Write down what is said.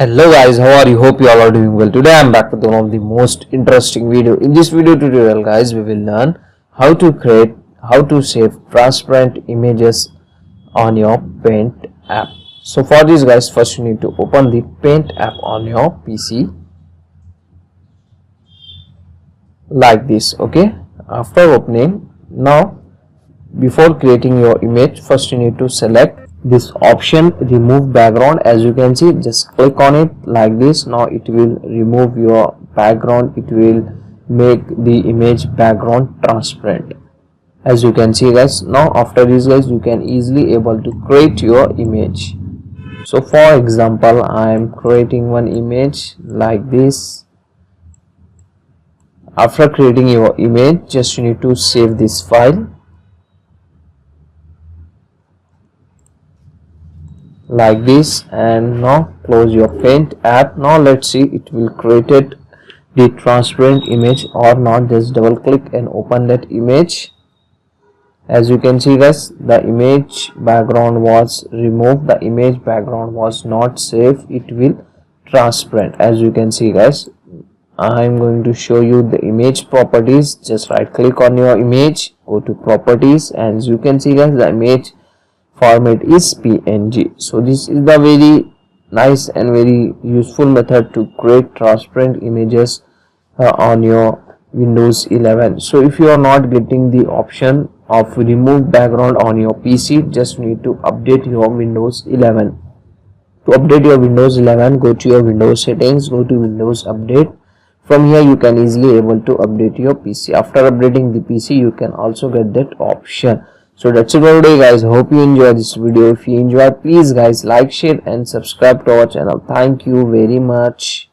Hello guys, how are you? Hope you all are doing well. Today I am back with one of the most interesting video. In this video tutorial guys, we will learn how to save transparent images on your Paint app. So for this guys, first you need to open the Paint app on your PC like this. Okay, after opening, now before creating your image, first you need to select this option remove background. As you can see, just click on it like this. Now it will remove your background, it will make the image background transparent, as you can see guys. Now after this guys, you can easily able to create your image. So for example, I am creating one image like this. After creating your image, just you need to save this file like this, and now close your Paint app. Now let's see it will created the transparent image or not. Just double click and open that image. As you can see guys, the image background was removed, the image background was not saved, it will transparent. As you can see guys, I am going to show you the image properties. Just right click on your image, go to properties, and as you can see guys, the image format is PNG. So this is the very nice and very useful method to create transparent images on your Windows 11. So if you are not getting the option of remove background on your PC, just need to update your Windows 11. To update your Windows 11, go to your Windows settings, go to Windows update. From here you can easily able to update your PC. After updating the PC, you can also get that option. So that's it for today guys. Hope you enjoy this video. If you enjoy, please guys like, share and subscribe to our channel. Thank you very much.